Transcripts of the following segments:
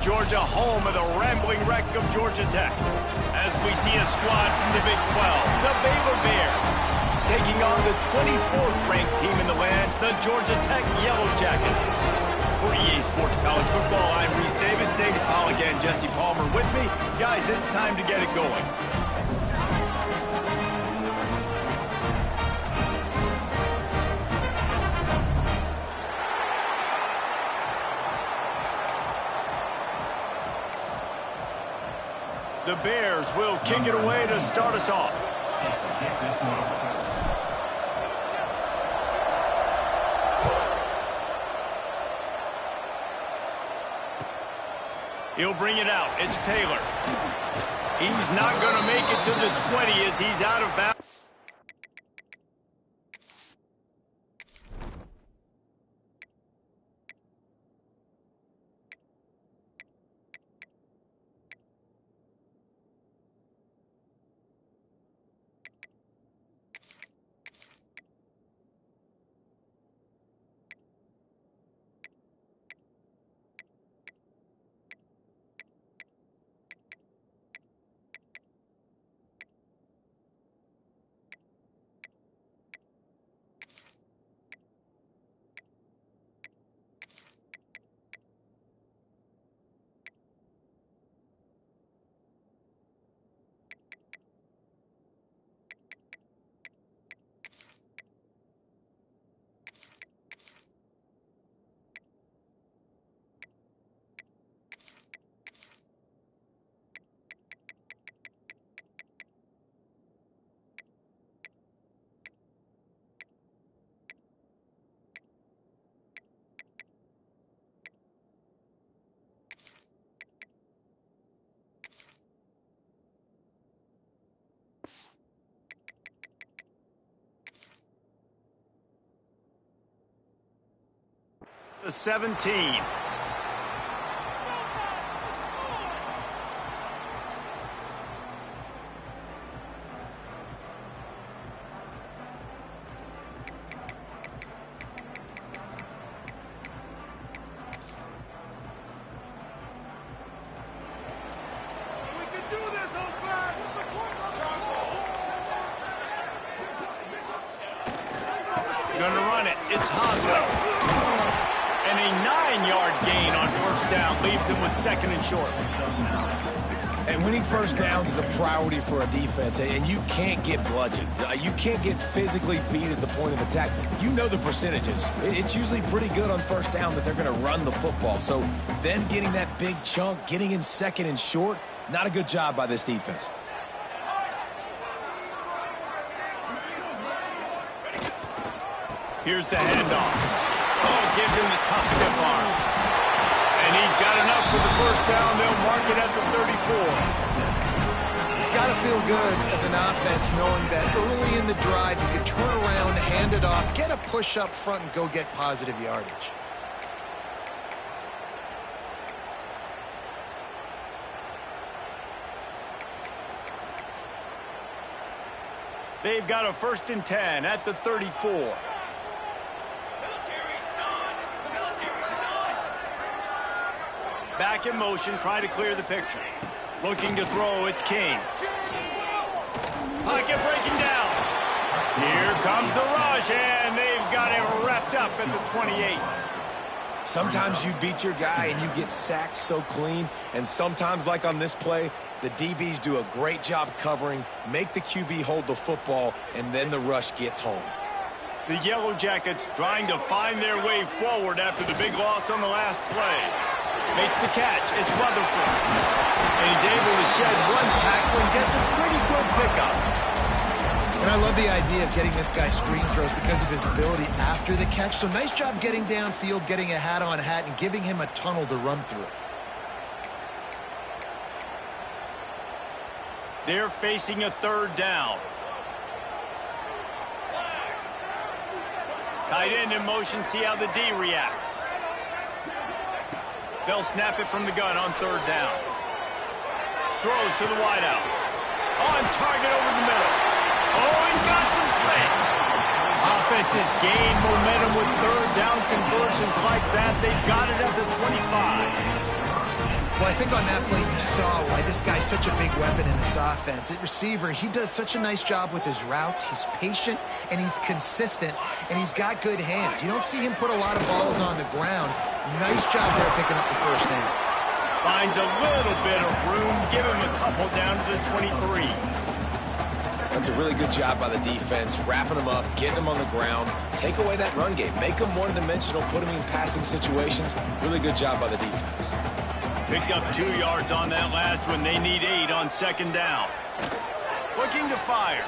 Georgia, home of the rambling wreck of Georgia Tech. As we see a squad from the Big 12, the Baylor Bears, taking on the 24th ranked team in the land, the Georgia Tech Yellow Jackets. For EA Sports College Football, I'm Reese Davis, David Powell again, Jesse Palmer with me. Guys, it's time to get it going. The Bears will kick it away to start us off. He'll bring it out. It's Taylor. He's not going to make it to the 20 as he's out of bounds. The 17. Gonna run it. It's Hosler. And a 9-yard gain on first down leaves him with second and short. And winning first downs is a priority for a defense, and you can't get bludgeoned. You can't get physically beat at the point of attack. You know the percentages. It's usually pretty good on first down that they're going to run the football. So then getting that big chunk, getting in second and short, not a good job by this defense. Here's the handoff. Oh, gives him the tough stiff arm. And he's got enough for the first down. They'll mark it at the 34. It's got to feel good as an offense knowing that early in the drive you can turn around, hand it off, get a push up front, and go get positive yardage. They've got a 1st and 10 at the 34. Back in motion, trying to clear the picture. Looking to throw, it's King. Pocket breaking down. Here comes the rush, and they've got him wrapped up at the 28. Sometimes you beat your guy and you get sacked so clean, and sometimes, like on this play, the DBs do a great job covering, make the QB hold the football, and then the rush gets home. The Yellow Jackets trying to find their way forward after the big loss on the last play. Makes the catch. It's Rutherford. And he's able to shed one tackle and gets a pretty good pickup. And I love the idea of getting this guy screen throws because of his ability after the catch. So nice job getting downfield, getting a hat-on-hat, and giving him a tunnel to run through. They're facing a 3rd down. Tight end in motion, see how the D reacts. They'll snap it from the gun on 3rd down. Throws to the wideout. On target over the middle. Oh, he's got some space. Offenses gain momentum with 3rd down conversions like that. They've got it at the 25. Well, I think on that play you saw why this guy's such a big weapon in this offense. At receiver, he does such a nice job with his routes. He's patient, and he's consistent, and he's got good hands. You don't see him put a lot of balls on the ground. Nice job there picking up the first down. Finds a little bit of room. Give him a couple down to the 23. That's a really good job by the defense, wrapping them up, getting them on the ground, take away that run game, make them one-dimensional, put them in passing situations. Really good job by the defense. Picked up 2 yards on that last one. They need 8 on second down. Looking to fire.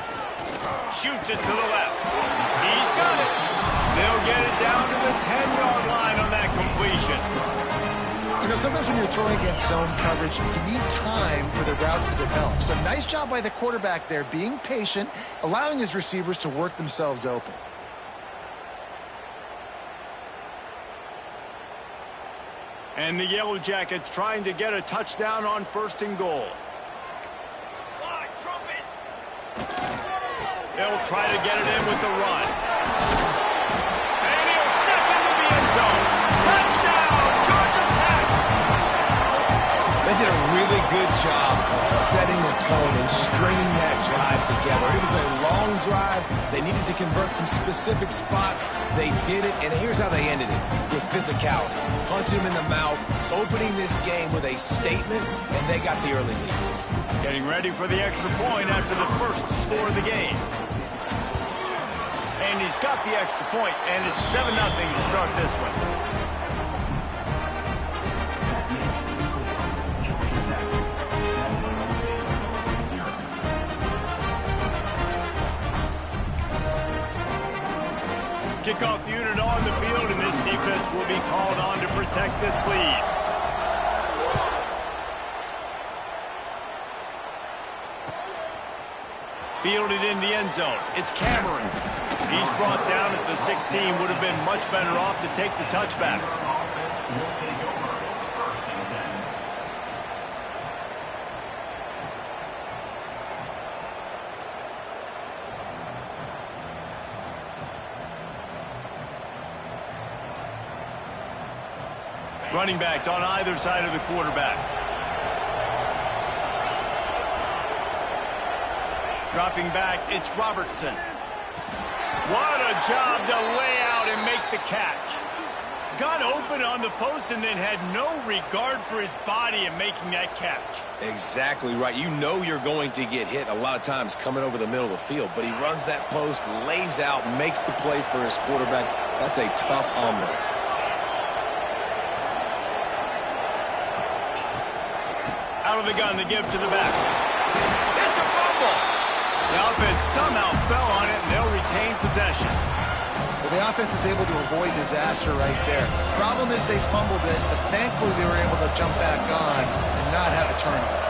Shoots it to the left. He's got it. They'll get it down to the 10-yard line on that completion. You know, sometimes when you're throwing against zone coverage, you need time for the routes to develop. So nice job by the quarterback there, being patient, allowing his receivers to work themselves open. And the Yellow Jackets trying to get a touchdown on 1st and goal. They'll try to get it in with the run. And he'll step into the end zone. Touchdown, Georgia Tech! They did a really good job of setting the tone and stringing that drive together. It was a long drive. They needed to convert some specific spots. They did it, and here's how they ended it, with physicality. Punch him in the mouth, opening this game with a statement, and they got the early lead. Getting ready for the extra point after the first score of the game. And he's got the extra point, and it's 7-0 to start this one. Kickoff unit on the field, and this defense will be called on to protect this lead. Fielded in the end zone. It's Cameron. He's brought down at the 16. Would have been much better off to take the touchback. Running backs on either side of the quarterback. Dropping back, it's Robertson. What a job to lay out and make the catch. Got open on the post and then had no regard for his body in making that catch. Exactly right. You know you're going to get hit a lot of times coming over the middle of the field, but he runs that post, lays out, makes the play for his quarterback. That's a tough hombre. Out of the gun to give to the back. It's a fumble. The offense somehow fell on it, and they'll retain possession. Well, the offense is able to avoid disaster right there. Problem is they fumbled it, but thankfully they were able to jump back on and not have a turnover.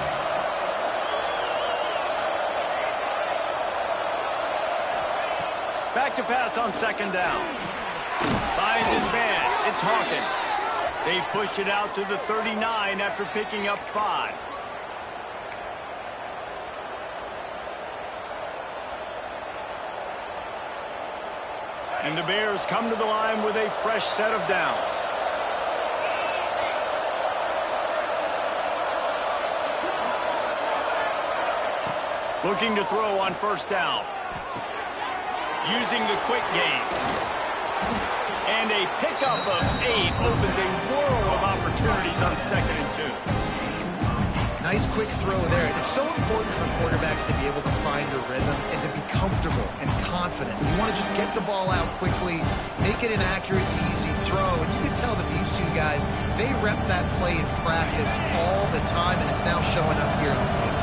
Back to pass on second down. Finds his man. It's Hawkins. They've pushed it out to the 39 after picking up 5. And the Bears come to the line with a fresh set of downs. Looking to throw on first down. Using the quick game. And a pickup of 8 opens a world of opportunities on 2nd and 2. Nice quick throw there. It's so important for quarterbacks to be able to find a rhythm and to be comfortable and confident. You want to just get the ball out quickly, make it an accurate, easy throw. And you can tell that these two guys, they rep that play in practice all the time, and it's now showing up here in the game.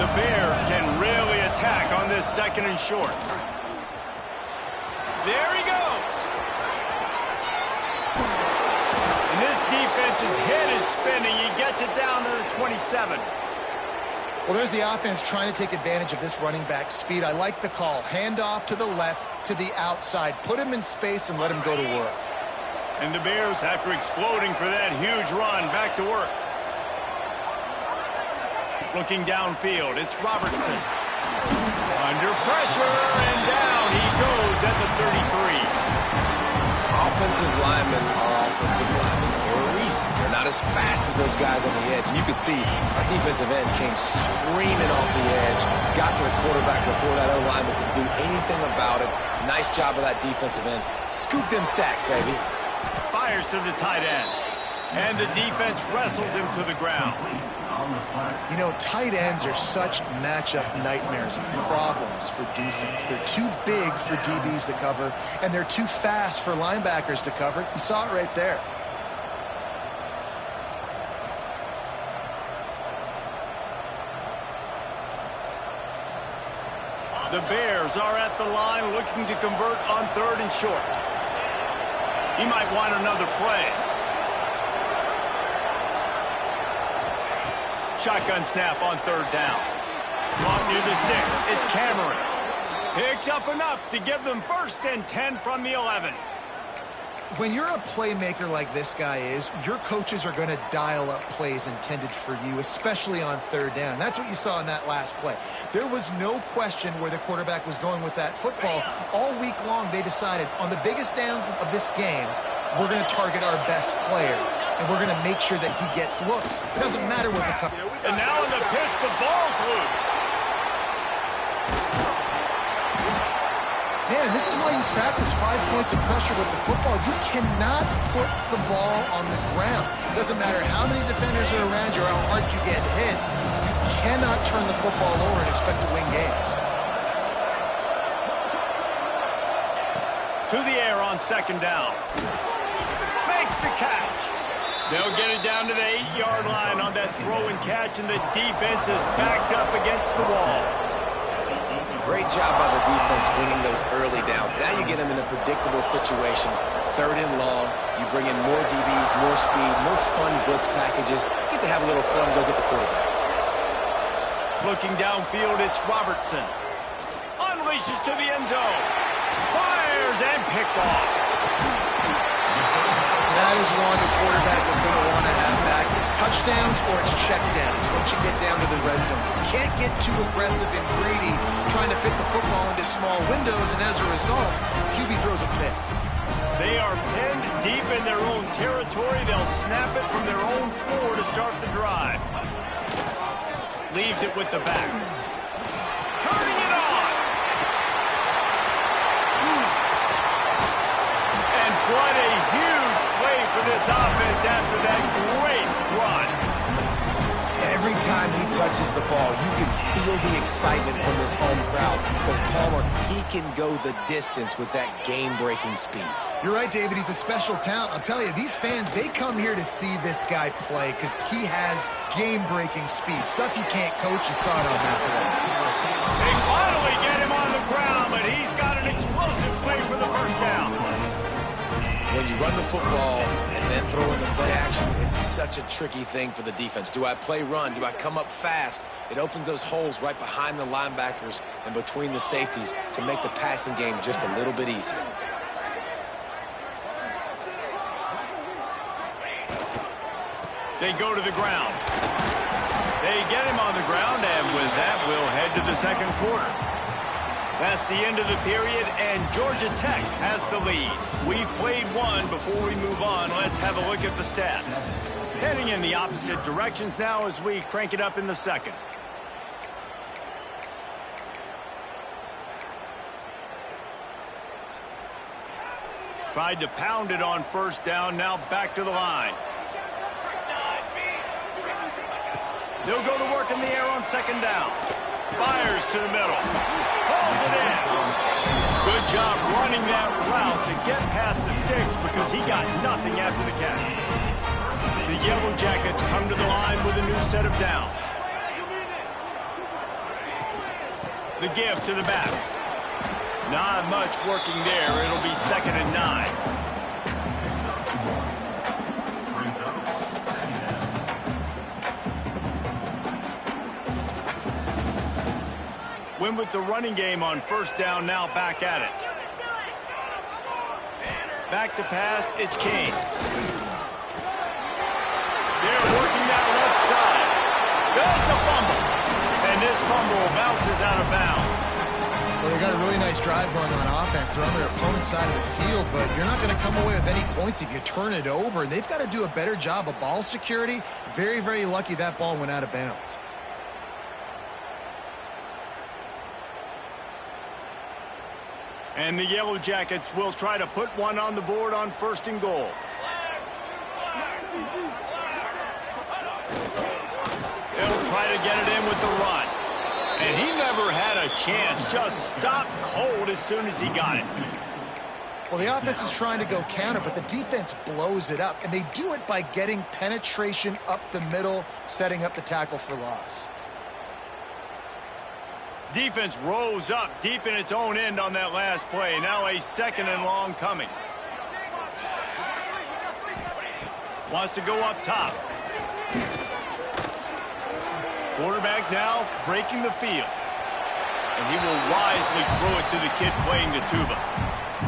The Bears can really attack on this 2nd and short. There he goes. And this defense's head is spinning. He gets it down to the 27. Well, there's the offense trying to take advantage of this running back speed. I like the call. Hand off to the left, to the outside. Put him in space and let him go to work. And the Bears, after exploding for that huge run, back to work. Looking downfield, it's Robertson. Under pressure, and down he goes at the 33. Offensive linemen are offensive linemen for a reason. They're not as as fast as those guys on the edge. And you can see our defensive end came screaming off the edge, got to the quarterback before that O-lineman could do anything about it. Nice job of that defensive end. Scoop them sacks, baby. Fires to the tight end. And the defense wrestles him to the ground. You know, tight ends are such matchup nightmares and problems for defense. They're too big for DBs to cover, and they're too fast for linebackers to cover. You saw it right there. The Bears are at the line looking to convert on 3rd and short. He might want another play. Shotgun snap on 3rd down. Caught near the sticks. It's Cameron. Picks up enough to give them 1st and 10 from the 11. When you're a playmaker like this guy is, your coaches are going to dial up plays intended for you, especially on 3rd down. That's what you saw in that last play. There was no question where the quarterback was going with that football. All week long, they decided on the biggest downs of this game, we're going to target our best player, and we're going to make sure that he gets looks. It doesn't matter what the cover. And now in the pitch, the ball's loose. Man, and this is why you practice 5 points of pressure with the football. You cannot put the ball on the ground. It doesn't matter how many defenders are around you or how hard you get hit. You cannot turn the football over and expect to win games. To the air on 2nd down. Makes the catch. They'll get it down to the 8-yard line on that throw and catch, and the defense is backed up against the wall. Great job by the defense winning those early downs. Now you get them in a predictable situation. 3rd and long. You bring in more DBs, more speed, more fun blitz packages. Get to have a little fun, go get the quarterback. Looking downfield, it's Robertson. Unleashes to the end zone. Fires and picked off. That is one the quarterback is going to want to have back. It's touchdowns or it's checkdowns once you get down to the red zone. You can't get too aggressive and greedy trying to fit the football into small windows, and as a result, QB throws a pick. They are pinned deep in their own territory. They'll snap it from their own 4 to start the drive. Leaves it with the back. Turning it on. And what a huge play for this offense after that great run. Every time he touches the ball, you can feel the excitement from this home crowd because Palmer, he can go the distance with that game-breaking speed. You're right, David. He's a special talent. I'll tell you, these fans, they come here to see this guy play because he has game-breaking speed. Stuff you can't coach. You saw it on that play. They finally get him on the ground, but he's got an explosive play for the 1st down. When you run the football and then throw in the play action, it's such a tricky thing for the defense. Do I play run? Do I come up fast? It opens those holes right behind the linebackers and between the safeties to make the passing game just a little bit easier. They go to the ground. They get him on the ground, and with that, we'll head to the 2nd quarter. That's the end of the period, and Georgia Tech has the lead. We've played one. Before we move on, let's have a look at the stats. Heading in the opposite directions now as we crank it up in the 2nd. Tried to pound it on 1st down, now back to the line. They'll go to work in the air on 2nd down. Fires to the middle. Pulls it in. Good job running that route to get past the sticks because he got nothing after the catch. The Yellow Jackets come to the line with a new set of downs. The give to the back. Not much working there. It'll be 2nd and 9. Win with the running game on 1st down, now back at it. Back to pass, it's King. They're working that left side. That's a fumble. And this fumble bounces out of bounds. Well, They got a really nice drive going on offense. They're on their opponent's side of the field, but you're not going to come away with any points if you turn it over. And they've got to do a better job of ball security. Very, very lucky that ball went out of bounds. And the Yellow Jackets will try to put one on the board on 1st and goal. They'll try to get it in with the run. And he never had a chance. Just stopped cold as soon as he got it. Well, the offense is trying to go counter, but the defense blows it up. And they do it by getting penetration up the middle, setting up the tackle for loss. Defense rose up deep in its own end on that last play. Now a 2nd and long coming. Wants to go up top. Quarterback now breaking the field. And he will wisely throw it to the kid playing the tuba.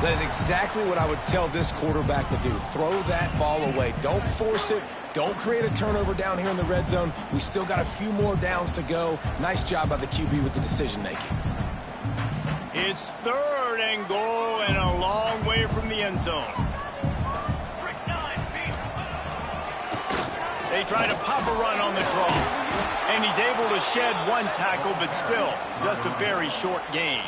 That is exactly what I would tell this quarterback to do. Throw that ball away. Don't force it. Don't create a turnover down here in the red zone. We still got a few more downs to go. Nice job by the QB with the decision-making. It's 3rd and goal and a long way from the end zone. They try to pop a run on the draw. And he's able to shed one tackle, but still just a very short gain.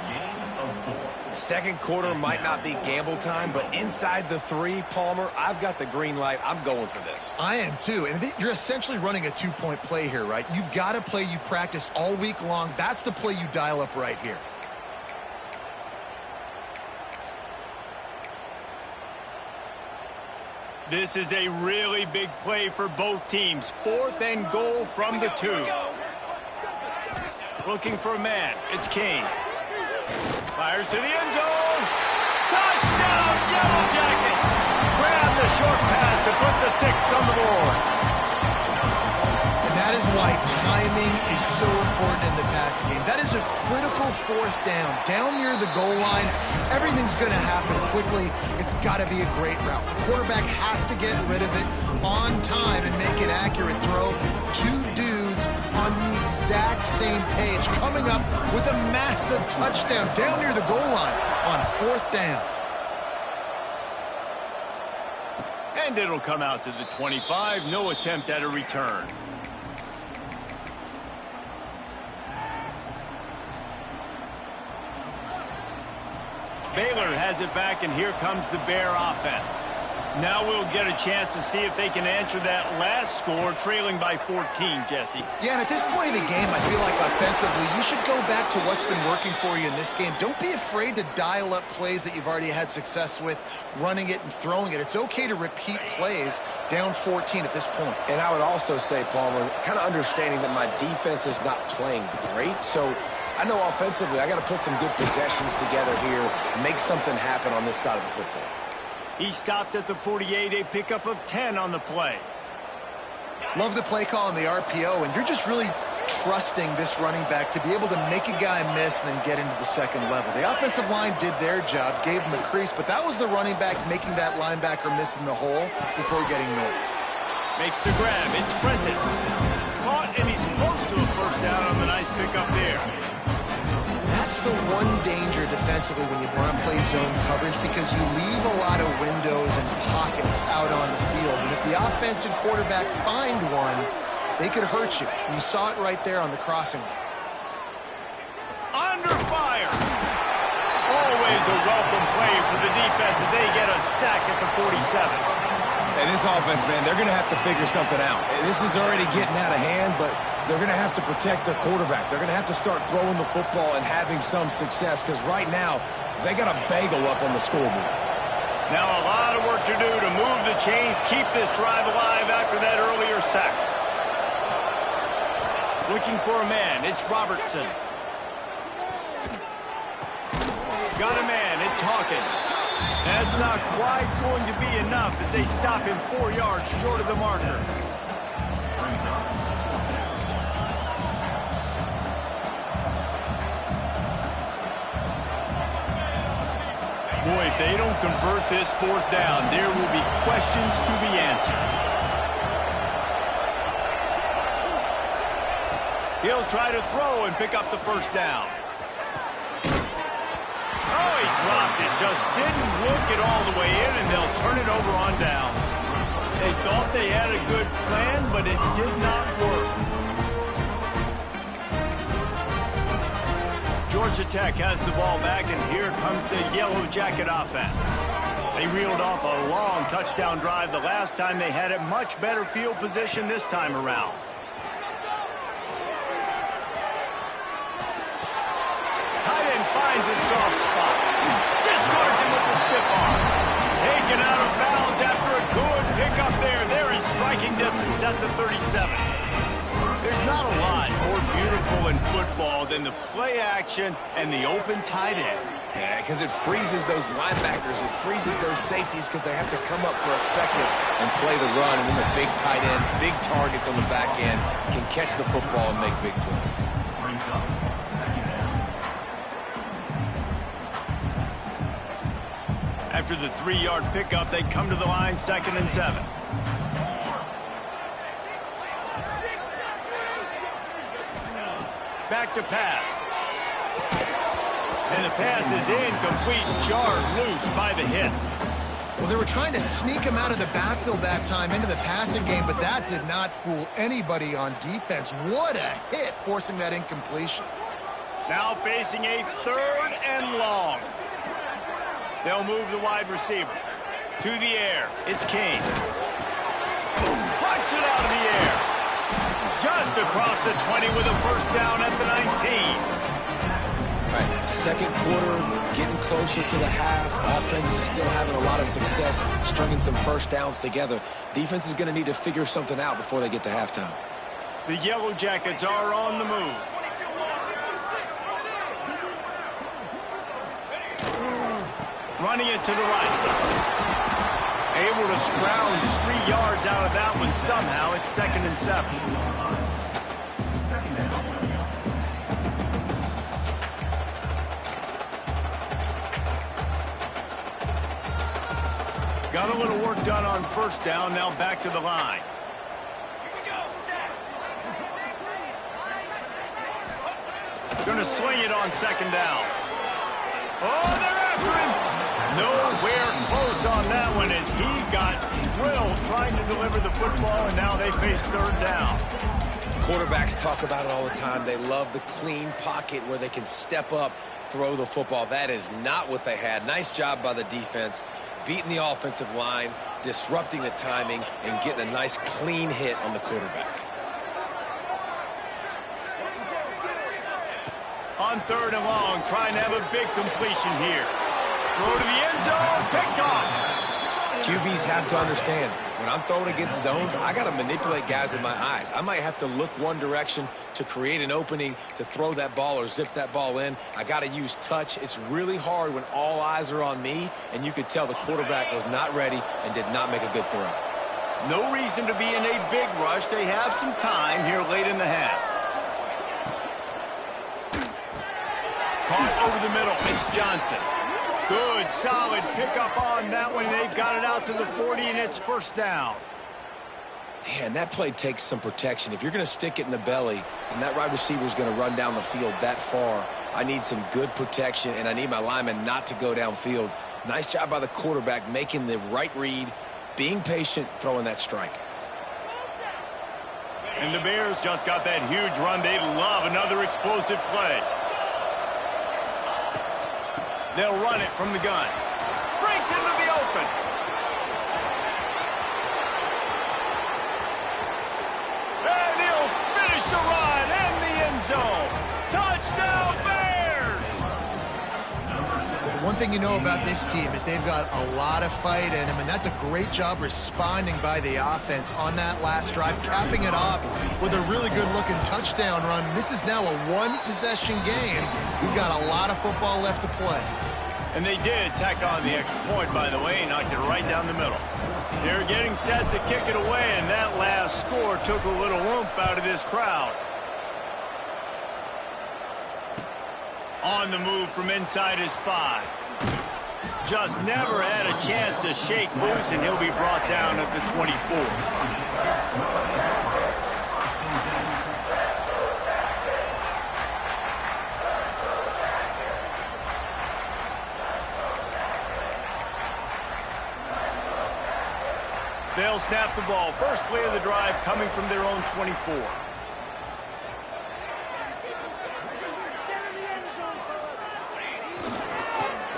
Second quarter might not be gamble time, but inside the 3, Palmer, I've got the green light. I'm going for this. I am too. And you're essentially running a 2-point play here, right? You've got to play you've practiced all week long. That's the play you dial up right here. This is a really big play for both teams. 4th and goal from the 2. Looking for a man. It's Kane. Fires to the end zone. Touchdown, Yellow Jackets! Grab the short pass to put the 6 on the board. And that is why timing is so important in the passing game. That is a critical 4th down. Down near the goal line, everything's going to happen quickly. It's got to be a great route. The quarterback has to get rid of it on time and make an accurate throw. 2 dudes on the exact same page, coming up with a massive touchdown down near the goal line on 4th down. And it'll come out to the 25. No attempt at a return. Baylor has it back, and here comes the Bear offense. Now we'll get a chance to see if they can answer that last score, trailing by 14, Jesse. Yeah, and at this point in the game, I feel like offensively, you should go back to what's been working for you in this game. Don't be afraid to dial up plays that you've already had success with, running it and throwing it. It's okay to repeat plays down 14 at this point. And I would also say, Palmer, kind of understanding that my defense is not playing great, so I know offensively I got to put some good possessions together here, make something happen on this side of the football. He stopped at the 48, a pickup of 10 on the play. Love the play call on the RPO, and you're just really trusting this running back to be able to make a guy miss and then get into the second level. The offensive line did their job, gave him a crease, but that was the running back making that linebacker miss in the hole before getting north. Makes the grab. It's Prentice. Caught, and he's close to a 1st down on the nice pickup there. That's the one danger defensively when you want to play zone coverage, because you leave a lot of windows and pockets out on the field. And if the offense and quarterback find one, they could hurt you. You saw it right there on the crossing. Under fire. Always a welcome play for the defense as they get a sack at the 47. And this offense, man, they're going to have to figure something out. This is already getting out of hand, but they're going to have to protect their quarterback. They're going to have to start throwing the football and having some success, because right now they got a bagel up on the scoreboard. Now a lot of work to do to move the chains, keep this drive alive after that earlier sack. Looking for a man. It's Robertson. Got a man. It's Hawkins. That's not quite going to be enough as they stop him 4 yards short of the marker. Boy, if they don't convert this 4th down, there will be questions to be answered. He'll try to throw and pick up the 1st down. dropped it. Just didn't look it all the way in, and they'll turn it over on downs. They thought they had a good plan, but it did not work. Georgia Tech has the ball back, and here comes the Yellow Jacket offense. They reeled off a long touchdown drive the last time they had it. Much better field position this time around. Tight end finds a soft spot. Discards him with the stiff arm. Taken out of bounds after a good pickup there. They're in striking distance at the 37. There's not a lot more beautiful in football than the play action and the open tight end. Yeah, because it freezes those linebackers. It freezes those safeties because they have to come up for a second and play the run. And then the big tight ends, big targets on the back end can catch the football and make big plays. After the 3-yard pickup, they come to the line, 2nd and 7. Back to pass. And the pass is incomplete, jarred loose by the hit. Well, they were trying to sneak him out of the backfield that time into the passing game, but that did not fool anybody on defense. What a hit, forcing that incompletion. Now facing a 3rd and long. They'll move the wide receiver. To the air. It's Kane. Punts it out of the air. Just across the 20 with a first down at the 19. All right, second quarter, getting closer to the half. Offense is still having a lot of success, stringing some first downs together. Defense is going to need to figure something out before they get to halftime. The Yellow Jackets are on the move. Running it to the right. Able to scrounge 3 yards out of that one somehow. It's 2nd and 7. Got a little work done on first down. Now back to the line. Going to sling it on 2nd down. Oh, they're after him. Nowhere close on that one as he got drilled trying to deliver the football, and now they face 3rd down. Quarterbacks talk about it all the time. They love the clean pocket where they can step up, throw the football. That is not what they had. Nice job by the defense, beating the offensive line, disrupting the timing, and getting a nice clean hit on the quarterback. On 3rd and long, trying to have a big completion here. Throw to the end zone, picked off. QBs have to understand, when I'm throwing against zones, I got to manipulate guys with my eyes. I might have to look one direction to create an opening to throw that ball or zip that ball in. I got to use touch. It's really hard when all eyes are on me, and you could tell the quarterback was not ready and did not make a good throw. No reason to be in a big rush. They have some time here late in the half. Caught over the middle. It's Johnson. Good, solid pickup on that one. They've got it out to the 40, and it's first down. Man, that play takes some protection. If you're going to stick it in the belly and that wide receiver is going to run down the field that far, I need some good protection, and I need my lineman not to go downfield. Nice job by the quarterback making the right read, being patient, throwing that strike. And the Bears just got that huge run. They love another explosive play. They'll run it from the gun. Breaks into the open. And he'll finish the run in the end zone. Touchdown, Bears! One thing you know about this team is they've got a lot of fight in them, and that's a great job responding by the offense on that last drive, capping it off with a really good-looking touchdown run. This is now a one-possession game. We've got a lot of football left to play. And they did tack on the extra point, by the way, knocked it right down the middle. They're getting set to kick it away, and that last score took a little oomph out of this crowd. On the move from inside his 5. Just never had a chance to shake loose, and he'll be brought down at the 24. They'll snap the ball. First play of the drive coming from their own 24.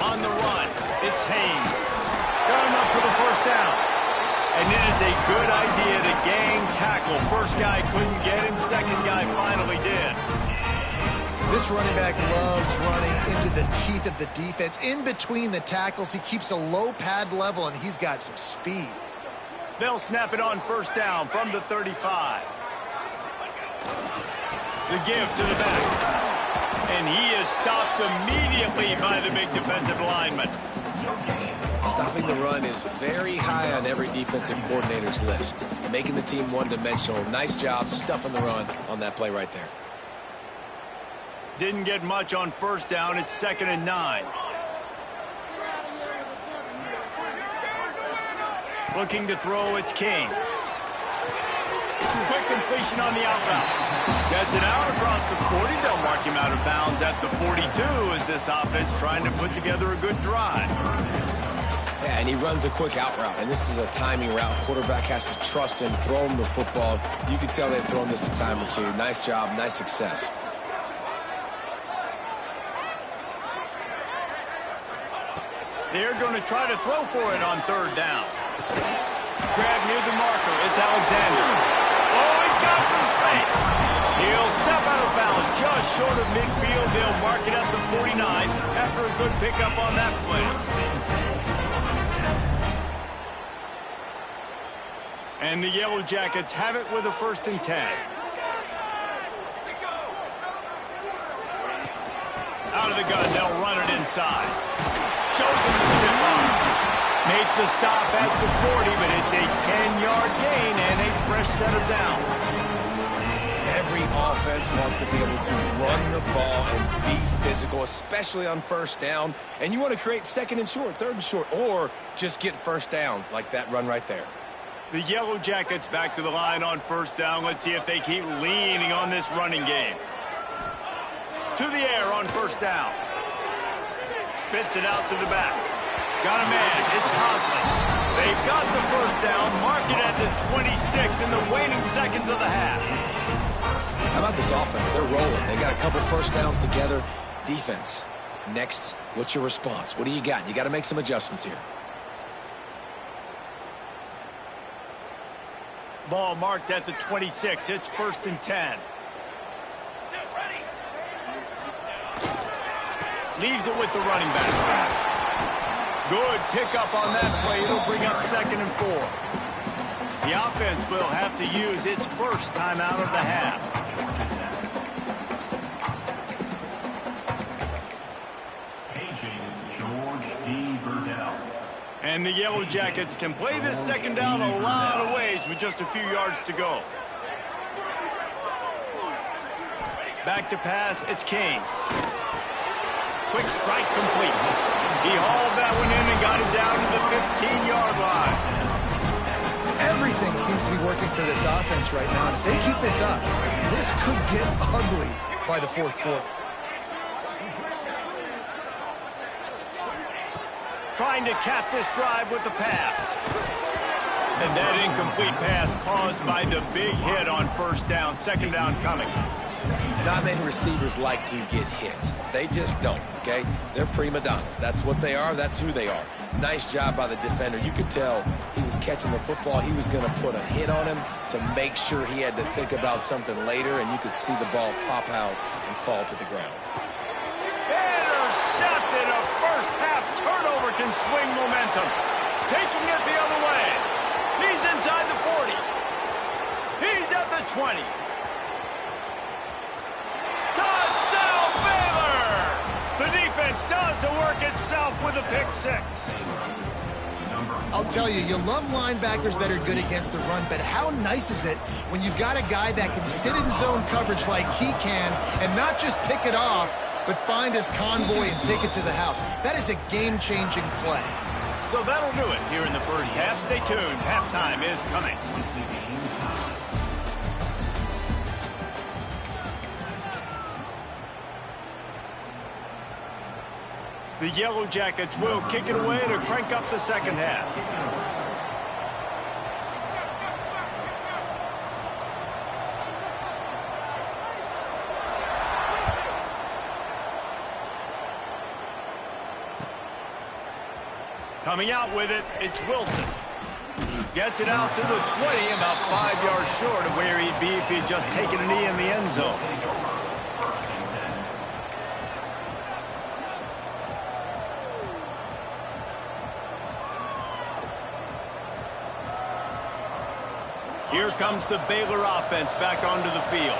On the run, it's Haynes. Got him up for the first down. And it is a good idea to gang tackle. First guy couldn't get him. Second guy finally did. This running back loves running into the teeth of the defense. In between the tackles, he keeps a low pad level, and he's got some speed. They'll snap it on first down from the 35. The give to the back. And he is stopped immediately by the big defensive lineman. Stopping the run is very high on every defensive coordinator's list. Making the team one-dimensional. Nice job stuffing the run on that play right there. Didn't get much on first down. It's 2nd and 9. Looking to throw, it's King. Quick completion on the outbound. Gets it out across the 40. They'll mark him out of bounds at the 42 as this offense trying to put together a good drive. Yeah, and he runs a quick out route, and this is a timing route. Quarterback has to trust him, throw him the football. You can tell they've thrown this a time or two. Nice job, nice success. They're going to try to throw for it on third down. Grab near the marker. It's Alexander. Oh, he's got some space. He'll step out of bounds just short of midfield. They'll mark it at the 49 after a good pickup on that play. And the Yellow Jackets have it with a 1st and 10. Out of the gun, they'll run it inside. Shows him the stiff arm. Make the stop at the 40, but it's a 10-yard gain and a fresh set of downs. Every offense wants to be able to run the ball and be physical, especially on first down. And you want to create 2nd and short, 3rd and short, or just get first downs like that run right there. The Yellow Jackets back to the line on first down. Let's see if they keep leaning on this running game. To the air on first down. Spits it out to the back. Got a man. It's Hosley. They've got the first down. Mark it at the 26 in the waning seconds of the half. How about this offense? They're rolling. They got a couple first downs together. Defense. Next, what's your response? What do you got? You got to make some adjustments here. Ball marked at the 26. It's 1st and 10. Leaves it with the running back. Good pickup on that play. It'll bring up 2nd and 4. The offense will have to use its first timeout of the half. And the Yellow Jackets can play this 2nd down a lot of ways with just a few yards to go. Back to pass, it's King. Quick strike complete. He hauled that one in and got it down to the 15-yard line. Everything seems to be working for this offense right now. And if they keep this up, this could get ugly by the 4th quarter. Trying to cap this drive with the pass. And that incomplete pass caused by the big hit on first down. 2nd down coming. Not many receivers like to get hit. They just don't, okay? They're prima donnas. That's what they are. That's who they are. Nice job by the defender. You could tell he was catching the football. He was going to put a hit on him to make sure he had to think about something later, and you could see the ball pop out and fall to the ground. Intercepted. A first-half turnover can swing momentum. Taking it the other way. He's inside the 40. He's at the 20. Touchdown, Baylor! The defense does the work itself with a pick 6. I'll tell you, you love linebackers that are good against the run, but how nice is it when you've got a guy that can sit in zone coverage like he can and not just pick it off, but find his convoy and take it to the house. That is a game-changing play. So that'll do it here in the first half. Stay tuned. Halftime is coming. The Yellow Jackets will kick it away to crank up the second half. Coming out with it, it's Wilson. Gets it out to the 20, about 5 yards short of where he'd be if he'd just taken a knee in the end zone. Here comes the Baylor offense back onto the field.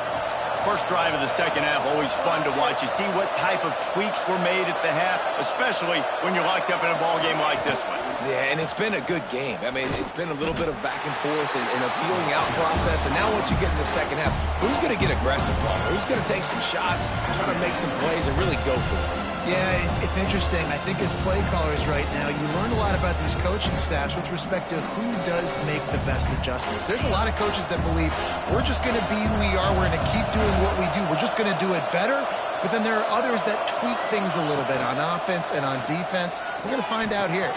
First drive of the second half, always fun to watch. You see what type of tweaks were made at the half, especially when you're locked up in a ball game like this one. Yeah, and it's been a good game. I mean, it's been a little bit of back and forth and a feeling out process. And now once you get in the second half, who's going to get aggressive, Paul? Who's going to take some shots, try to make some plays, and really go for it? Yeah, it's interesting. I think as play callers right now, you learn a lot about these coaching staffs with respect to who does make the best adjustments. There's a lot of coaches that believe we're just going to be who we are. We're going to keep doing what we do. We're just going to do it better. But then there are others that tweak things a little bit on offense and on defense. We're going to find out here.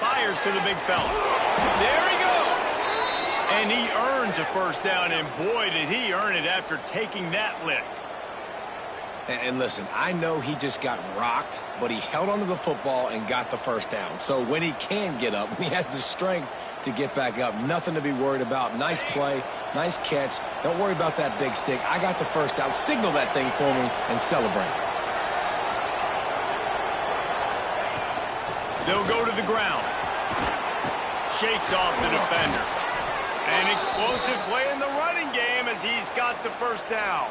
Fires to the big fella. There he goes. And he earns a first down, and boy, did he earn it after taking that lick. And listen, I know he just got rocked, but he held onto the football and got the first down. So when he can get up, when he has the strength to get back up, nothing to be worried about. Nice play, nice catch. Don't worry about that big stick. I got the first down. Signal that thing for me and celebrate. They'll go to the ground. Shakes off the defender. An explosive play in the running game as he's got the first down.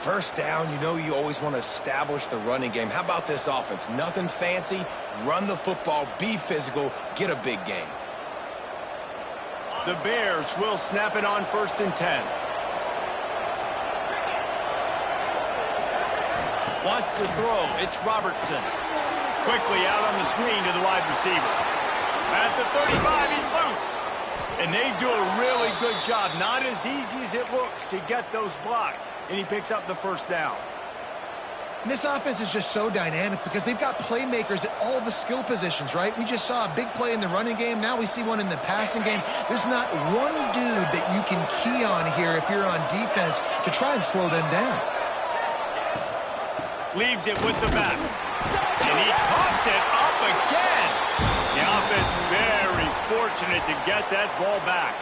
First down, you know you always want to establish the running game. How about this offense? Nothing fancy. Run the football, be physical, get a big gain. The Bears will snap it on 1st and 10. Wants to throw. It's Robertson. Quickly out on the screen to the wide receiver. At the 35, he's loose. And they do a really good job. Not as easy as it looks to get those blocks. And he picks up the first down. And this offense is just so dynamic because they've got playmakers at all the skill positions, right? We just saw a big play in the running game. Now we see one in the passing game. There's not one dude that you can key on here if you're on defense to try and slow them down. Leaves it with the back. And he coughs it up again. The offense very fortunate to get that ball back.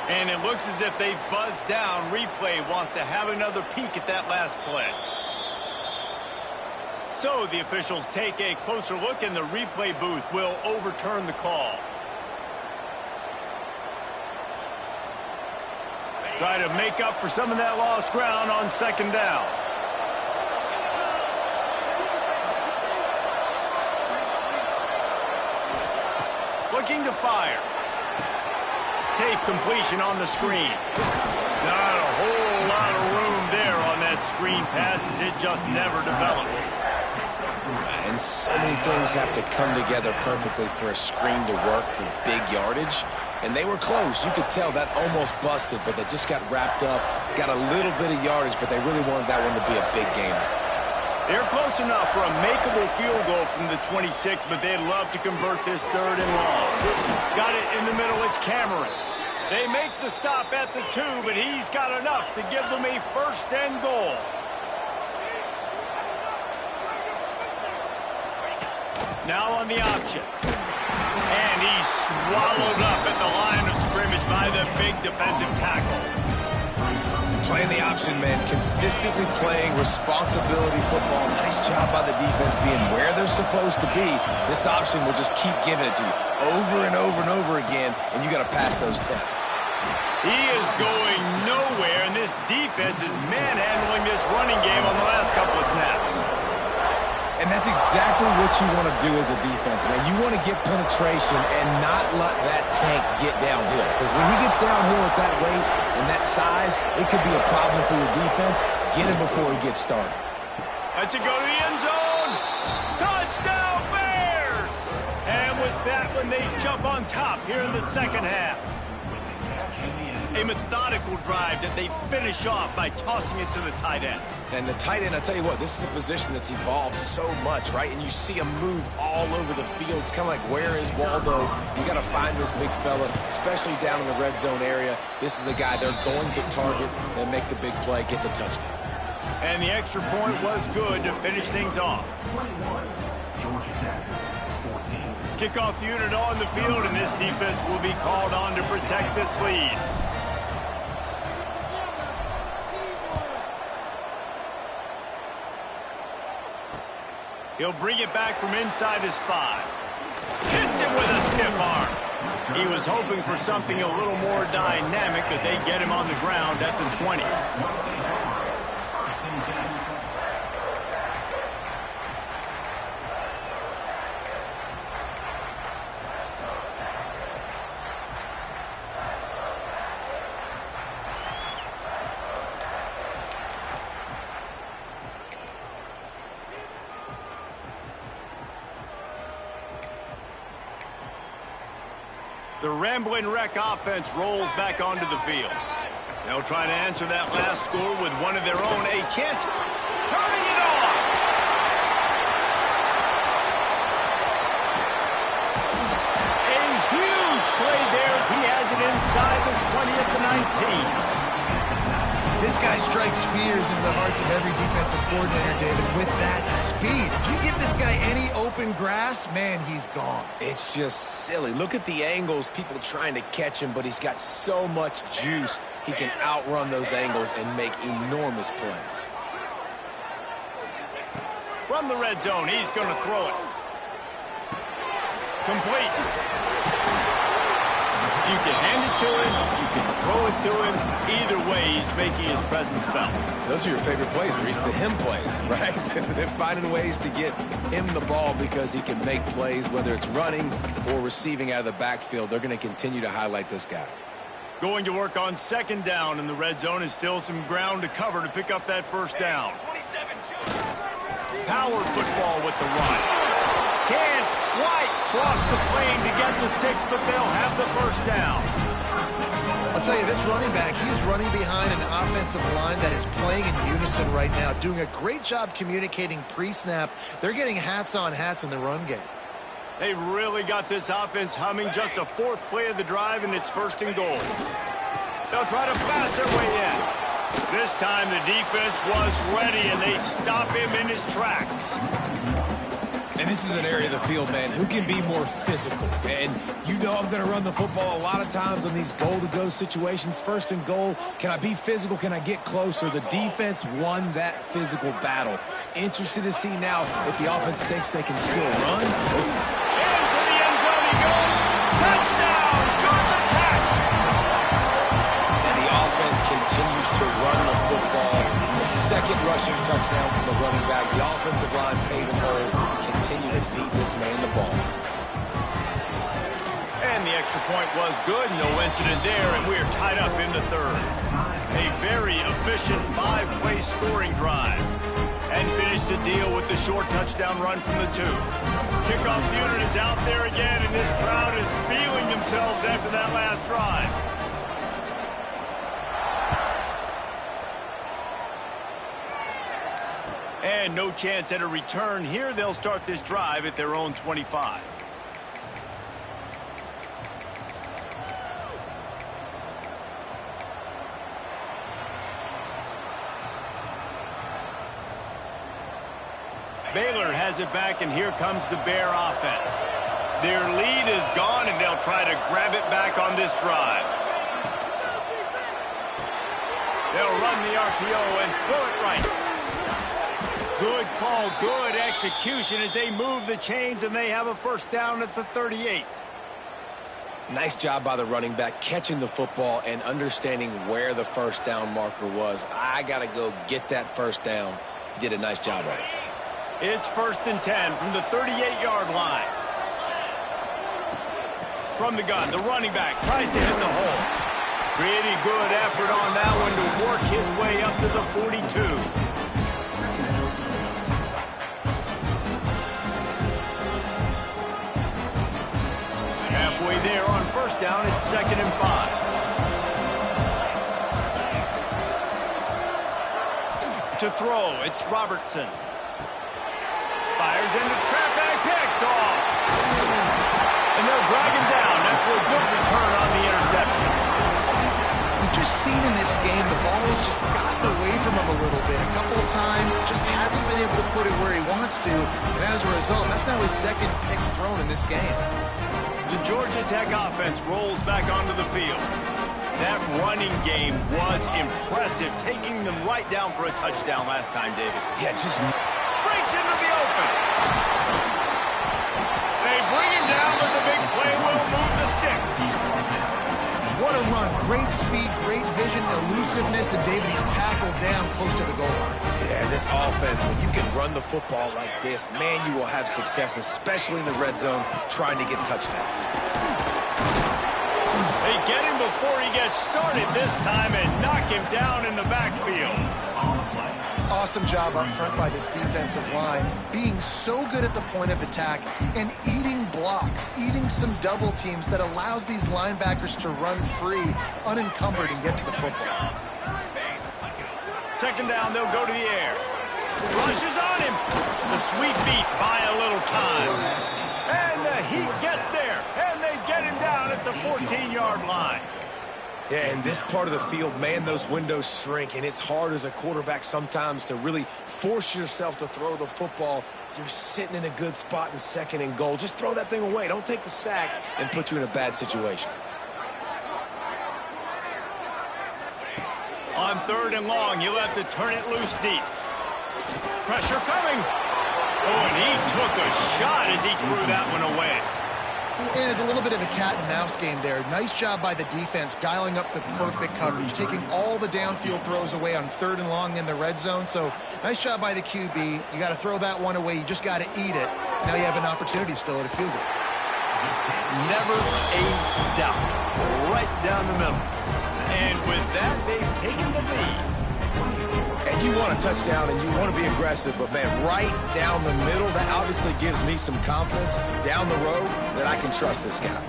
And it looks as if they've buzzed down. Replay wants to have another peek at that last play. So the officials take a closer look, and the replay booth will overturn the call. Try to make up for some of that lost ground on 2nd down. Looking to fire. Safe completion on the screen. Not a whole lot of room there on that screen pass as it just never developed. And so many things have to come together perfectly for a screen to work for big yardage. And they were close. You could tell that almost busted, but they just got wrapped up, got a little bit of yardage, but they really wanted that one to be a big gainer. They're close enough for a makeable field goal from the 26, but they'd love to convert this 3rd and long. Got it in the middle. It's Cameron. They make the stop at the 2, but he's got enough to give them a 1st and goal. Now on the option. And he's swallowed up at the line of scrimmage by the big defensive tackle. Playing the option, man. Consistently playing responsibility football. Nice job by the defense being where they're supposed to be. This option will just keep giving it to you over and over and over again, and you got to pass those tests. He is going nowhere, and this defense is manhandling this running game on the last couple of snaps. And that's exactly what you want to do as a defense, man. You want to get penetration and not let that tank get downhill. Because when he gets downhill at that weight and that size, it could be a problem for your defense. Get him before he gets started. Let's it go to the end zone. Touchdown, Bears! And with that one, they jump on top here in the second half. A methodical drive that they finish off by tossing it to the tight end. And the tight end, I tell you what, this is a position that's evolved so much, right? And you see him move all over the field. It's kind of like, where is Waldo? You got to find this big fella, especially down in the red zone area. This is the guy they're going to target and make the big play, get the touchdown. And the extra point was good to finish things off. 21, Georgia Tech, 14. Kickoff unit on the field, and this defense will be called on to protect this lead. He'll bring it back from inside his 5. Hits it with a stiff arm. He was hoping for something a little more dynamic, but they get him on the ground at the 20. The Rambling Wreck offense rolls back onto the field. They'll try to answer that last score with one of their own. A chance, turning it on. A huge play there as he has it inside the 20 at the 19. This guy strikes fears into the hearts of every defensive coordinator, David, with that speed. If you give this guy any open grass, man, he's gone. It's just silly. Look at the angles, people trying to catch him, but he's got so much juice. He can outrun those angles and make enormous plays. From the red zone, he's going to throw it. Complete. You can hand it to him, you can throw it to him. Either way, he's making his presence felt. Those are your favorite plays, Reese, the him plays, right? They're finding ways to get him the ball because he can make plays, whether it's running or receiving out of the backfield. They're going to continue to highlight this guy. Going to work on second down in the red zone, is still some ground to cover to pick up that first down. Power football with the run. Can White cross the plane to get the 6, but they'll have the first down. I'll tell you, this running back, he's running behind an offensive line that is playing in unison right now, doing a great job communicating pre-snap. They're getting hats on hats in the run game. They've really got this offense humming. Just a 4th play of the drive, and it's 1st and goal. They'll try to pass their way in. This time the defense was ready, and they stop him in his tracks. And this is an area of the field, man, who can be more physical. And you know I'm going to run the football a lot of times on these goal-to-go situations. 1st and goal, can I be physical? Can I get closer? The defense won that physical battle. Interested to see now if the offense thinks they can still run. Into the end zone he goes. Touchdown, Georgia Tech. And the offense continues to run the football. The 2nd rushing touchdown from the running back. The offensive line paving holes. Continue to feed this man the ball. And the extra point was good. No incident there, and we're tied up in the 3rd. A very efficient 5-play scoring drive. And finish the deal with the short touchdown run from the 2. Kickoff unit is out there again, and this crowd is feeling themselves after that last drive. And no chance at a return here. They'll start this drive at their own 25. Baylor has it back, and here comes the Bear offense. Their lead is gone, and they'll try to grab it back on this drive. They'll run the RPO and throw it right. Good call, good execution as they move the chains, and they have a first down at the 38. Nice job by the running back catching the football and understanding where the first down marker was. I got to go get that first down. He did a nice job of it. It's 1st and 10 from the 38-yard line. From the gun, the running back tries to hit the hole. Pretty good effort on that one to work his way up to the 42. Halfway there on first down, it's 2nd and 5. To throw, it's Robertson. Fires into traffic, picked off. And they'll drag him down after a good return on the interception. We've just seen in this game the ball has just gotten away from him a little bit. A couple of times, just hasn't been able to put it where he wants to. And as a result, that's now his second pick thrown in this game. The Georgia Tech offense rolls back onto the field. That running game was impressive, taking them right down for a touchdown last time, David. Yeah, just breaks into the open. They bring him down, but the big play will move the sticks. What a run. Great speed, great vision, elusiveness, and David, he's tackled down close to the goal line. Yeah, this offense, when you can run the football like this, man, you will have success, especially in the red zone, trying to get touchdowns. They get him before he gets started this time and knock him down in the backfield. Awesome job up front by this defensive line, being so good at the point of attack and eating blocks, eating some double teams that allows these linebackers to run free, unencumbered, and get to the football. Second down, they'll go to the air. Rushes on him. The sweet feet buy a little time. And the heat gets there, and they get him down at the 14-yard line. Yeah, in this part of the field, man, those windows shrink, and it's hard as a quarterback sometimes to really force yourself to throw the football. You're sitting in a good spot in second and goal. Just throw that thing away. Don't take the sack and put you in a bad situation. On third and long, you'll have to turn it loose deep. Pressure coming. Oh, and he took a shot as he threw that one away. And it's a little bit of a cat and mouse game there. Nice job by the defense dialing up the perfect coverage, taking all the downfield throws away on third and long in the red zone. So nice job by the QB. You got to throw that one away. You just got to eat it. Now you have an opportunity still at a field goal. Never a doubt. Right down the middle. And with that, they've taken the lead. And you want a touchdown and you want to be aggressive, but, man, right down the middle, that obviously gives me some confidence down the road that I can trust this guy.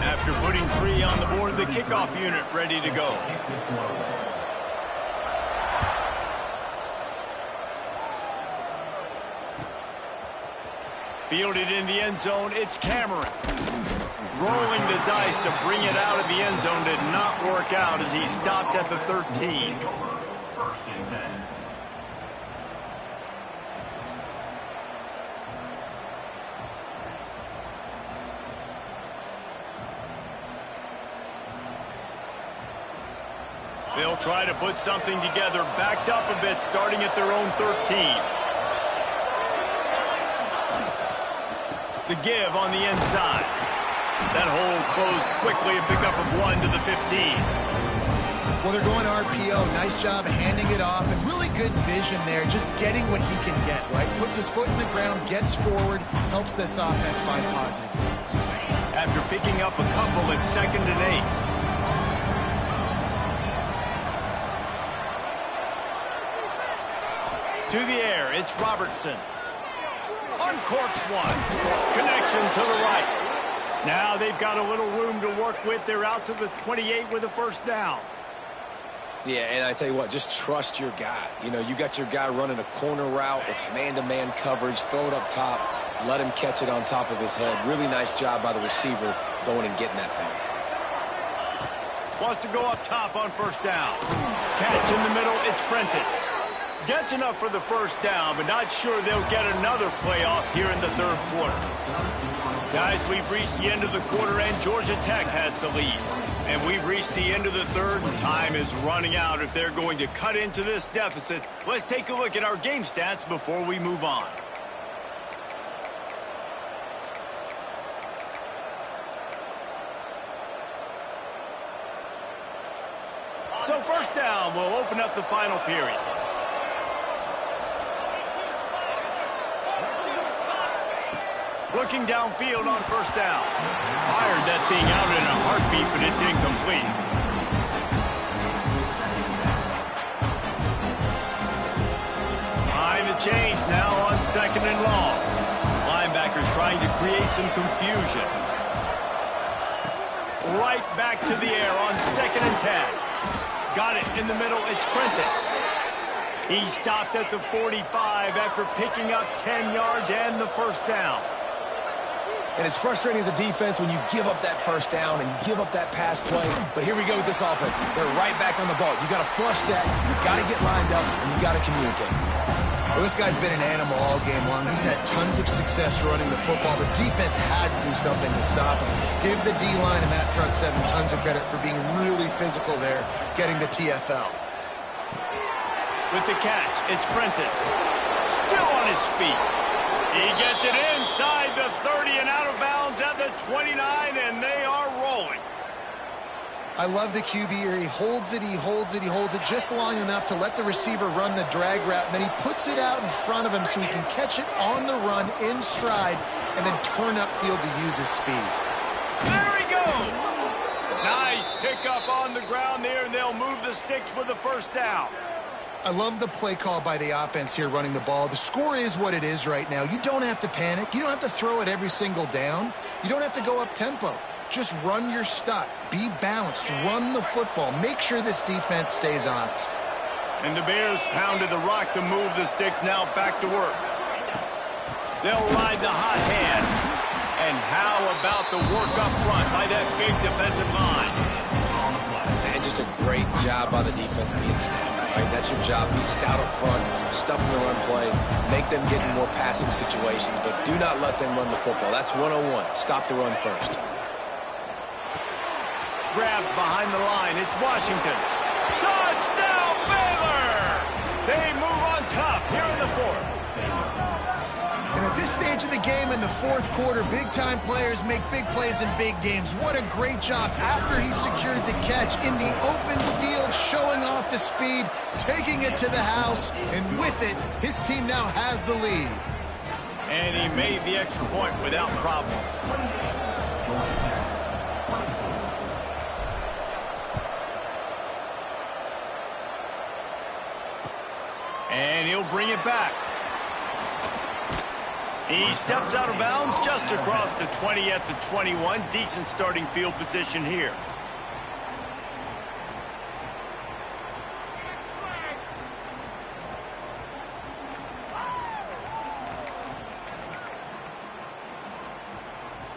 After putting 3 on the board, the kickoff unit ready to go. Fielded in the end zone, it's Cameron. Rolling the dice to bring it out of the end zone did not work out as he stopped at the 13. They'll try to put something together, backed up a bit, starting at their own 13. The give on the inside. That hole closed quickly, a pickup of 1 to the 15. Well, they're going RPO. Nice job handing it off, and really good vision there, just getting what he can get, right? Puts his foot in the ground, gets forward, helps this offense find positive points. After picking up a couple at 2nd and 8. To the air, it's Robertson. Uncorks one. Connection to the right. Now they've got a little room to work with. They're out to the 28 with a first down. Yeah, and I tell you what, just trust your guy. You know, you got your guy running a corner route. It's man-to-man coverage. Throw it up top. Let him catch it on top of his head. Really nice job by the receiver going and getting that thing. Wants to go up top on first down. Catch in the middle. It's Prentice. Gets enough for the first down, but not sure they'll get another playoff here in the third quarter. Guys, we've reached the end of the quarter, and Georgia Tech has the lead. And we've reached the end of the third, and time is running out if they're going to cut into this deficit. Let's take a look at our game stats before we move on. So first down will open up the final period. Looking downfield on first down. Fired that thing out in a heartbeat, but it's incomplete. Behind the chains now on 2nd and long. Linebackers trying to create some confusion. Right back to the air on 2nd and 10. Got it in the middle. It's Prentice. He stopped at the 45 after picking up 10 yards and the first down. And it's frustrating as a defense when you give up that first down and give up that pass play. But here we go with this offense. They're right back on the ball. You got to flush that. You got to get lined up, and you got to communicate. Well, this guy's been an animal all game long. He's had tons of success running the football. The defense had to do something to stop him. Give the D-line and that front seven tons of credit for being really physical there, getting the TFL. With the catch, it's Prentice. Still on his feet. He gets it inside the 30 and out of bounds at the 29, and they are rolling. I love the QB here. He holds it, he holds it, he holds it just long enough to let the receiver run the drag route, and then he puts it out in front of him so he can catch it on the run in stride and then turn upfield to use his speed. There he goes. Nice pickup on the ground there, and they'll move the sticks with the first down. I love the play call by the offense here running the ball. The score is what it is right now. You don't have to panic. You don't have to throw it every single down. You don't have to go up tempo. Just run your stuff. Be balanced. Run the football. Make sure this defense stays honest. And the Bears pounded the rock to move the sticks. Now back to work. They'll ride the hot hand. And how about the work up front by that big defensive line? And just a great job by the defense being stout. Right? That's your job. Be stout up front, stuff in the run play, make them get in more passing situations, but do not let them run the football. That's 101. Stop the run first. Grabbed behind the line. It's Washington. Touchdown, Baylor! They move on top here in the fourth. And at this stage of the game in the fourth quarter, big-time players make big plays in big games. What a great job after he secured the catch in the open field, showing off the speed, taking it to the house, and with it, his team now has the lead. And he made the extra point without problem. And he'll bring it back. He steps out of bounds just across the 20 at the 21. Decent starting field position here.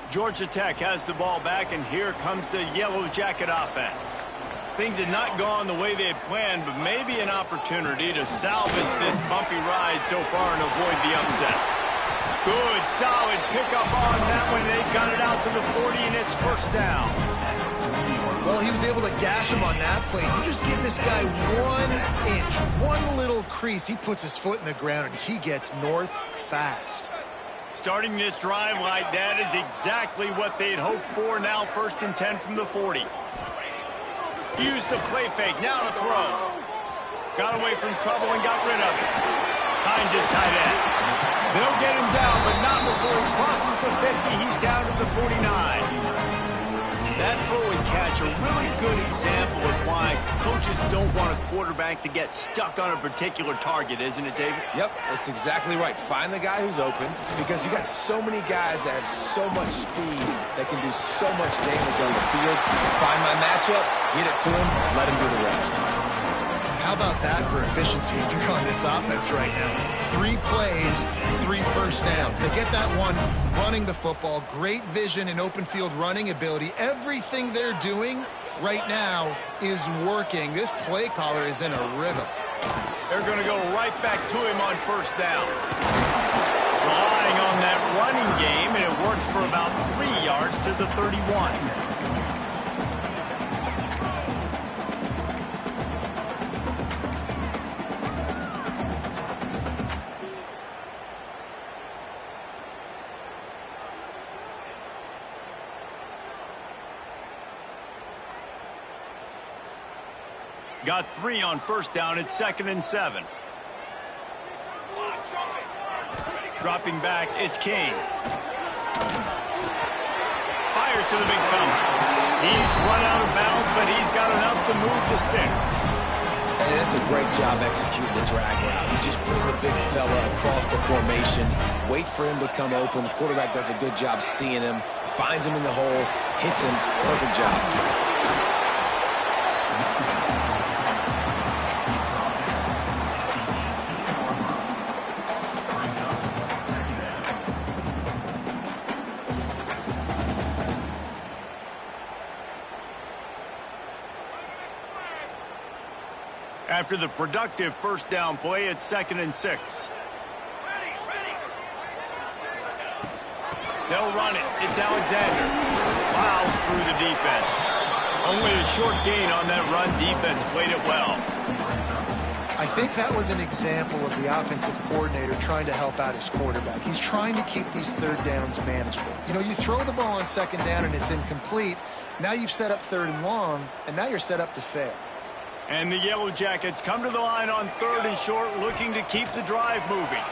Georgia Tech has the ball back, and here comes the Yellow Jacket offense. Things had not gone the way they had planned, but maybe an opportunity to salvage this bumpy ride so far and avoid the upset. Good, solid pickup on that one. They got it out to the 40, and it's first down. Well, he was able to gash him on that play. You just give this guy 1 inch, one little crease. He puts his foot in the ground, and he gets north fast. Starting this drive like that is exactly what they'd hoped for. Now first and 10 from the 40. Used the play fake, now to throw. Got away from trouble and got rid of it. Hines is tight end. They'll get him down, but not before he crosses the 50. He's down to the 49. That throw and catch, a really good example of why coaches don't want a quarterback to get stuck on a particular target, isn't it, David? Yep, that's exactly right. Find the guy who's open, because you got so many guys that have so much speed that can do so much damage on the field. Find my matchup, get it to him, let him do the rest. How about that for efficiency if you're on this offense right now? 3 plays, 3 first downs. They get that one running the football, great vision and open field running ability. Everything they're doing right now is working. This play caller is in a rhythm. They're going to go right back to him on first down. Relying on that running game, and it works for about 3 yards to the 31. Got 3 on first down. It's 2nd and 7. Dropping back, it's Kane. Fires to the big fella. He's run out of bounds, but he's got enough to move the sticks. And that's a great job executing the drag route. You just bring the big fella across the formation, wait for him to come open. The quarterback does a good job seeing him, finds him in the hole, hits him. Perfect job. After the productive first down play, it's 2nd and 6. They'll run it. It's Alexander. Plows through the defense. Only a short gain on that run. Defense played it well. I think that was an example of the offensive coordinator trying to help out his quarterback. He's trying to keep these third downs manageable. You know, you throw the ball on 2nd down and it's incomplete. Now you've set up 3rd and long, and now you're set up to fail. And the Yellow Jackets come to the line on 3rd and short, looking to keep the drive moving.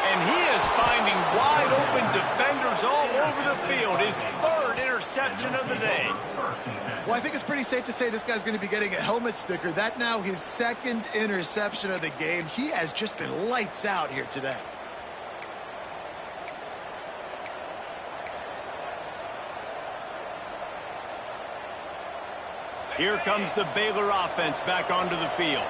And he is finding wide open defenders all over the field. His 3rd interception of the day. Well, I think it's pretty safe to say this guy's going to be getting a helmet sticker. That now his 2nd interception of the game. He has just been lights out here today. Here comes the Baylor offense back onto the field.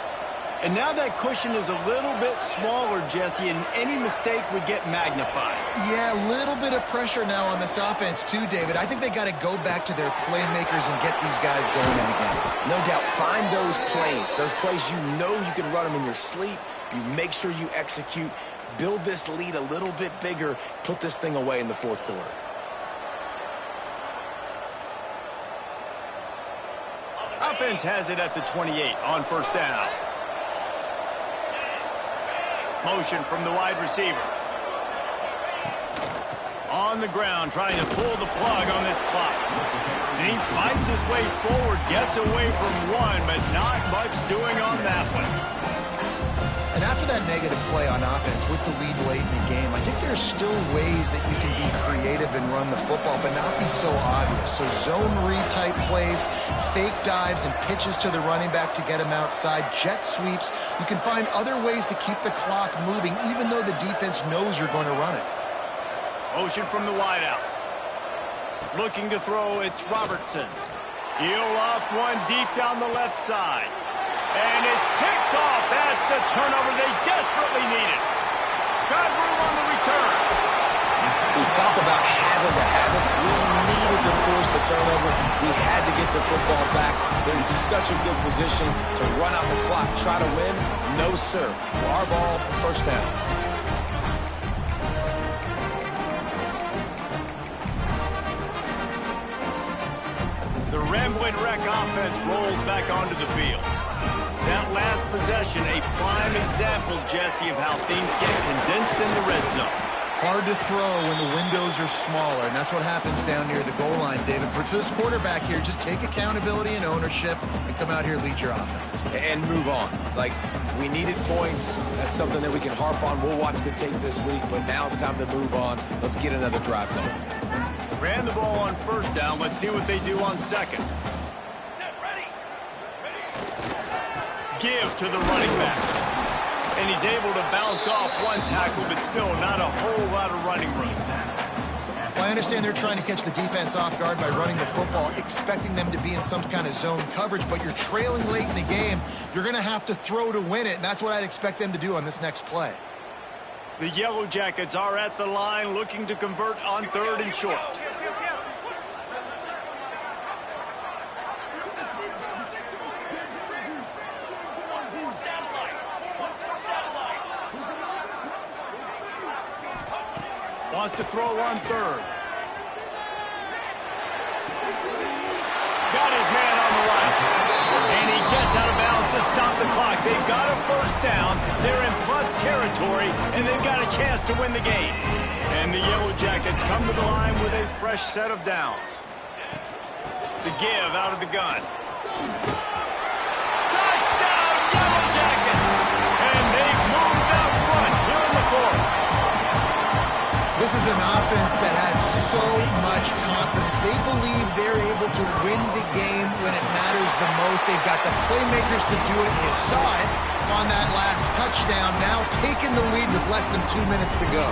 And now that cushion is a little bit smaller, Jesse, and any mistake would get magnified. Yeah, a little bit of pressure now on this offense too, David. I think they got to go back to their playmakers and get these guys going in again. No doubt, find those plays you know you can run them in your sleep. You make sure you execute, build this lead a little bit bigger, put this thing away in the 4th quarter. Offense has it at the 28 on 1st down. Motion from the wide receiver. On the ground, trying to pull the plug on this clock. And he fights his way forward, gets away from one, but not much doing on that one. And after that negative play on offense with the lead late in the game, I think there's still ways that you can be creative and run the football, but not be so obvious. So zone read type plays, fake dives and pitches to the running back to get him outside, jet sweeps. You can find other ways to keep the clock moving, even though the defense knows you're going to run it. Motion from the wideout. Looking to throw, it's Robertson. He'll off one deep down the left side. And it's picked off. That's the turnover they desperately needed. Got room on the return. We talk about having to have it. We needed to force the turnover. We had to get the football back. They're in such a good position to run out the clock, try to win. No, sir. Our ball, 1st down. The Rambling Wreck offense rolls back onto the field. That last possession, a prime example, Jesse, of how things get condensed in the red zone. Hard to throw when the windows are smaller, and that's what happens down near the goal line, David. But for this quarterback here, just take accountability and ownership and come out here and lead your offense. And move on. Like, we needed points. That's something that we can harp on. We'll watch the tape this week, but now it's time to move on. Let's get another drive going. Ran the ball on 1st down. Let's see what they do on 2nd. Give to the running back. And he's able to bounce off one tackle, but still not a whole lot of running room. Well, I understand they're trying to catch the defense off guard by running the football, expecting them to be in some kind of zone coverage, but you're trailing late in the game. You're going to have to throw to win it, and that's what I'd expect them to do on this next play. The Yellow Jackets are at the line looking to convert on 3rd and short. Wants to throw on 3rd. Got his man on the right. And he gets out of bounds to stop the clock. They've got a 1st down. They're in plus territory, and they've got a chance to win the game. And the Yellow Jackets come to the line with a fresh set of downs. The give out of the gun. Touchdown, Yellow Jackets! And they've moved out front here in the 4th. This is an offense that has so much confidence. They believe they're able to win the game when it matters the most. They've got the playmakers to do it. You saw it on that last touchdown. Now taking the lead with less than 2 minutes to go.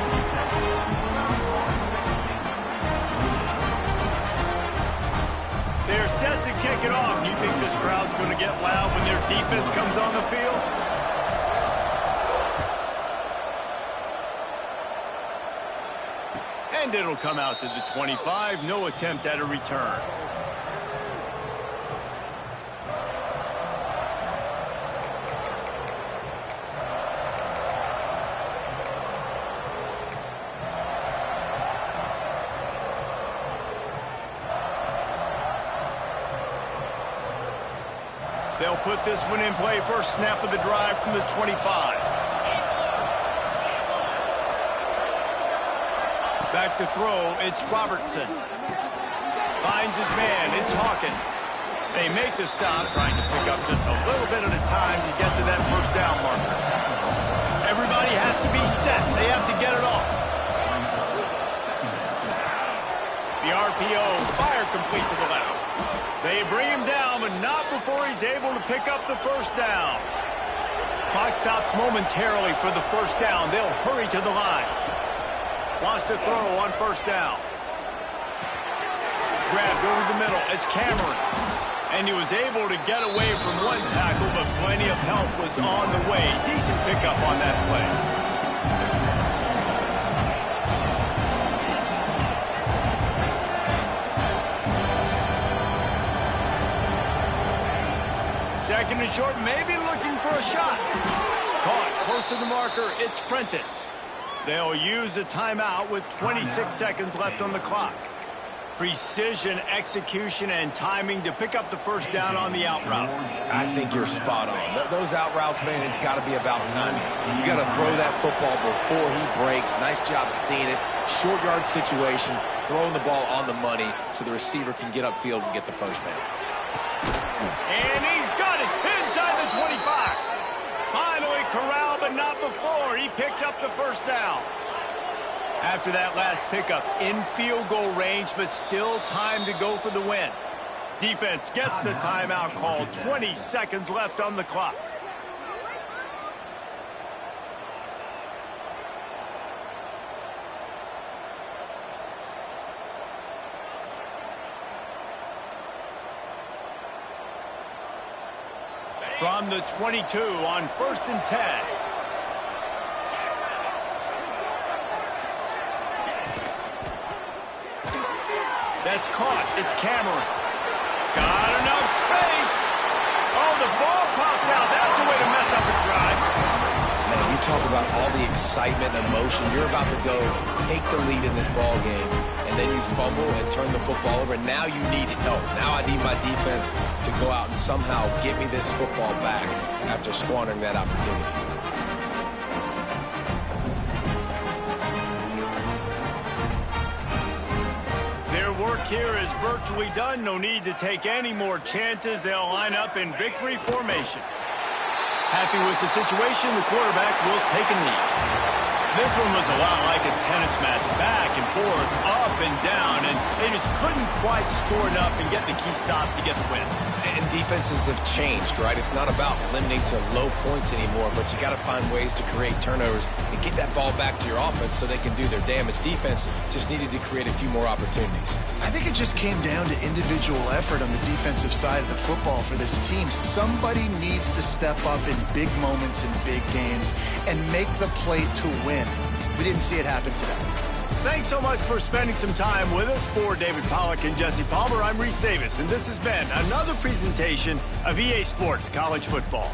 They're set to kick it off. You think this crowd's going to get loud when their defense comes on the field? And it'll come out to the 25. No attempt at a return. They'll put this one in play. First snap of the drive from the 25. Back to throw, it's Robertson. Finds his man, it's Hawkins. They make the stop, trying to pick up just a little bit at a time to get to that first down marker. Everybody has to be set. They have to get it off. The RPO, fire complete to the left. They bring him down, but not before he's able to pick up the first down. Clock stops momentarily for the first down. They'll hurry to the line. Wants to throw on first down. Grabbed over the middle. It's Cameron. And he was able to get away from one tackle, but plenty of help was on the way. Decent pickup on that play. Second and short, maybe looking for a shot. Caught close to the marker. It's Prentice. They'll use a timeout with 26 seconds left on the clock. Precision, execution, and timing to pick up the first down on the out route. I think you're spot on. Those out routes, man, it's got to be about timing. You got to throw that football before he breaks. Nice job seeing it. Short yard situation, throwing the ball on the money so the receiver can get upfield and get the first down. And he's got it inside the 25. Finally corralled, but not before. He picks up the first down. After that last pickup, in field goal range, but still time to go for the win. Defense gets the timeout called. 20 seconds left on the clock. From the 22 on 1st and 10. That's caught. It's Cameron. Got enough space. Oh, the ball popped out. That's a way to mess up a drive. Man, you talk about all the excitement and emotion. You're about to go take the lead in this ball game, and then you fumble and turn the football over. And now you need help. Now I need my defense to go out and somehow get me this football back after squandering that opportunity. Work here is virtually done. No need to take any more chances. They'll line up in victory formation. Happy with the situation, the quarterback will take a knee. This one was a lot like a tennis match, back and forth, up and down, and they just couldn't quite score enough and get the key stop to get the win. And defenses have changed, right? It's not about limiting to low points anymore, but you got to find ways to create turnovers and get that ball back to your offense so they can do their damage. Defense just needed to create a few more opportunities. I think it just came down to individual effort on the defensive side of the football for this team. Somebody needs to step up in big moments in big games and make the play to win. We didn't see it happen today. Thanks so much for spending some time with us. For David Pollack and Jesse Palmer, I'm Reese Davis, and this has been another presentation of EA Sports College Football.